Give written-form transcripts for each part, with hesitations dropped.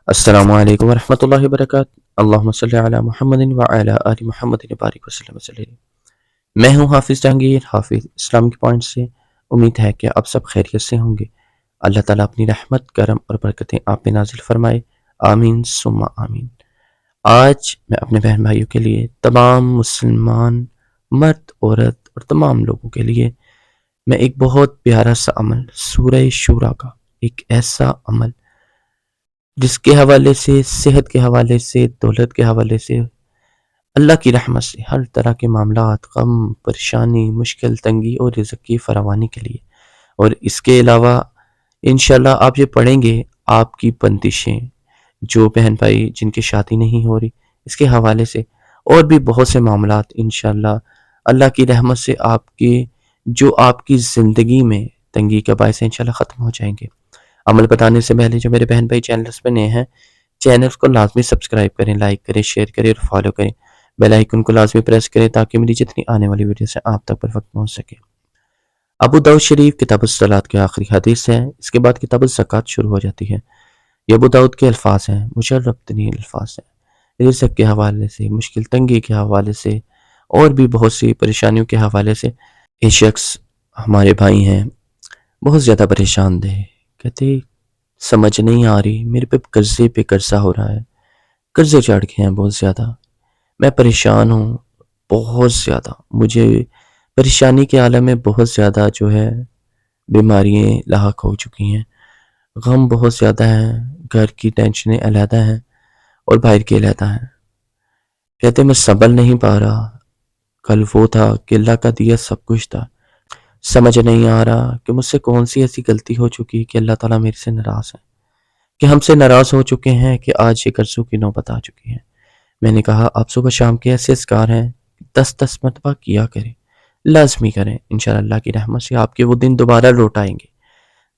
السلام علیکم ورحمۃ اللہ وبرکاتہ۔ اللہم صلی علی محمد وعلی آل محمد بارک وسلم وسلم۔ میں ہوں حافظ جہانگیر، حافظ اسلامک پوائنٹ سے۔ امید ہے کہ آپ سب خیریت سے ہوں گے۔ اللہ تعالیٰ اپنی رحمت، کرم اور برکتیں آپ پہ نازل فرمائے، آمین ثم آمین۔ آج میں اپنے بہن بھائیوں کے لیے، تمام مسلمان مرد عورت اور تمام لوگوں کے لیے میں ایک بہت پیارا سا عمل، سورہ شورا کا ایک ایسا عمل جس کے حوالے سے، صحت کے حوالے سے، دولت کے حوالے سے، اللہ کی رحمت سے ہر طرح کے معاملات، غم، پریشانی، مشکل، تنگی اور رزق کی فراوانی کے لیے، اور اس کے علاوہ انشاءاللہ آپ یہ پڑھیں گے، آپ کی بندشیں، جو بہن بھائی جن کی شادی نہیں ہو رہی، اس کے حوالے سے اور بھی بہت سے معاملات انشاءاللہ اللہ کی رحمت سے آپ کی، جو آپ کی زندگی میں تنگی کا باعث ہے، انشاءاللہ ختم ہو جائیں گے۔ عمل بتانے سے پہلے جو میرے بہن بھائی چینلز پہ نئے ہیں، چینلز کو لازمی سبسکرائب کریں، لائک کریں، شیئر کریں اور فالو کریں۔ بیل آئیکن کو لازمی پریس کریں تاکہ میری جتنی آنے والی ویڈیوز ہیں آپ تک پر وقت پہنچ سکے۔ ابو داؤد شریف کتاب الصلاۃ کے آخری حدیث ہے، اس کے بعد کتاب الزکوٰۃ شروع ہو جاتی ہے۔ یہ ابو داؤد کے الفاظ ہیں، مشرف ترین الفاظ ہیں، رزق کے حوالے سے، مشکل تنگی کے حوالے سے اور بھی بہت سی پریشانیوں کے حوالے سے۔ یہ شخص ہمارے بھائی ہیں، بہت زیادہ پریشان دہ، کہتے سمجھ نہیں آ رہی، میرے پہ قرضہ ہو رہا ہے، قرضے چڑھ گئے ہیں بہت زیادہ، میں پریشان ہوں بہت زیادہ، مجھے پریشانی کے عالم میں بہت زیادہ جو ہے بیماریاں لاحق ہو چکی ہیں، غم بہت زیادہ ہیں، گھر کی ٹینشنیں علیحدہ ہیں اور باہر کی علیحدہ ہیں۔ کہتے میں سنبھل نہیں پا رہا، کل وہ تھا کہ اللہ کا دیا سب کچھ تھا، سمجھ نہیں آ رہا کہ مجھ سے کون سی ایسی غلطی ہو چکی کہ اللہ تعالیٰ میرے سے ناراض ہے، کہ ہم سے ناراض ہو چکے ہیں، کہ آج یہ قرضوں کی نوبت آ چکی ہے۔ میں نے کہا آپ صبح شام کے ایسے اذکار ہیں، 10 مرتبہ کیا کریں، لازمی کریں، انشاءاللہ اللہ کی رحمت سے آپ کے وہ دن دوبارہ لوٹ آئیں گے۔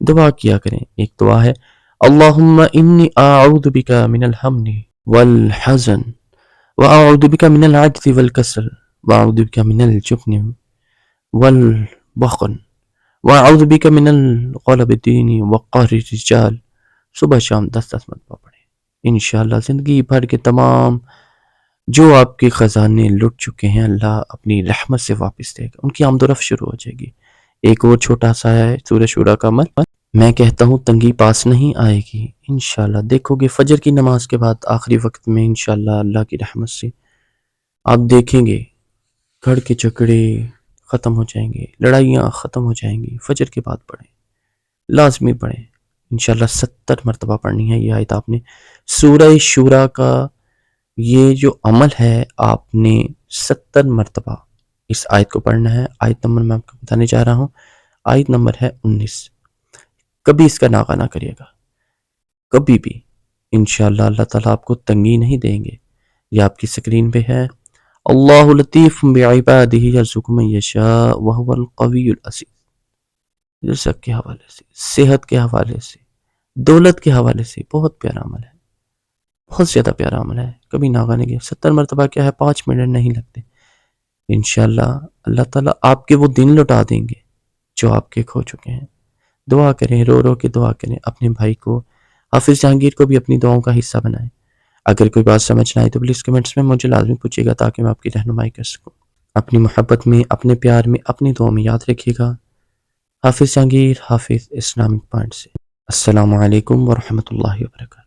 دعا کیا کریں، ایک دعا ہے اللہم انی اعوذ بک من الہم والحزن واعوذ بک من العجز والکسل واعوذ بک من الجبن والبخل واعوذ بک من الغلب الدین وقہر الرجال۔ صبح شام 10 مرتبہ پڑھیں، انشاءاللہ زندگی بھر کے تمام جو آپ کے خزانے لٹ چکے ہیں اللہ اپنی رحمت سے واپس دے گا، ان کی آمد و رفت شروع ہو جائے گی۔ ایک اور چھوٹا سا ہے سورہ شورا کا عمل، میں کہتا ہوں تنگی پاس نہیں آئے گی، انشاءاللہ دیکھو گے فجر کی نماز کے بعد آخری وقت میں انشاءاللہ اللہ کی رحمت سے آپ دیکھیں گے گھر کے جھگڑے ختم ہو جائیں گے، لڑائیاں ختم ہو جائیں گی۔ فجر کے بعد پڑھیں، لازمی پڑھیں، انشاءاللہ 70 مرتبہ پڑھنی ہے یہ آیت آپ نے۔ سورہ شورا کا یہ جو عمل ہے آپ نے 70 مرتبہ اس آیت کو پڑھنا ہے۔ آیت نمبر میں آپ کو بتانے جا رہا ہوں، آیت نمبر ہے 19۔ کبھی اس کا ناغہ نہ کریے گا، کبھی بھی، انشاءاللہ اللہ تعالیٰ آپ کو تنگی نہیں دیں گے۔ یہ آپ کی سکرین پہ ہے، اللہ لطیف بعبادہ یرزق من یشاء وہو القوی العزیز۔ رزق کے حوالے سے، صحت کے حوالے سے، دولت کے حوالے سے بہت پیارا عمل ہے، بہت زیادہ پیارا عمل ہے، کبھی ناغہ نہیں کیا۔ 70 مرتبہ کیا ہے، 5 منٹ نہیں لگتے، انشاءاللہ اللہ تعالیٰ آپ کے وہ دن لوٹا دیں گے جو آپ کے کھو چکے ہیں۔ دعا کریں، رو رو کے دعا کریں، اپنے بھائی کو، حافظ جہانگیر کو بھی اپنی دعاؤں کا حصہ بنائیں۔ اگر کوئی بات سمجھ نہ آئے تو پلیز کمنٹس میں مجھے لازمی پوچھیے گا تاکہ میں آپ کی رہنمائی کر سکوں۔ اپنی محبت میں، اپنے پیار میں، اپنی دعا میں یاد رکھیے گا۔ حافظ جہانگیر، حافظ اسلامک پوائنٹ سے۔ السلام علیکم ورحمۃ اللہ وبرکاتہ۔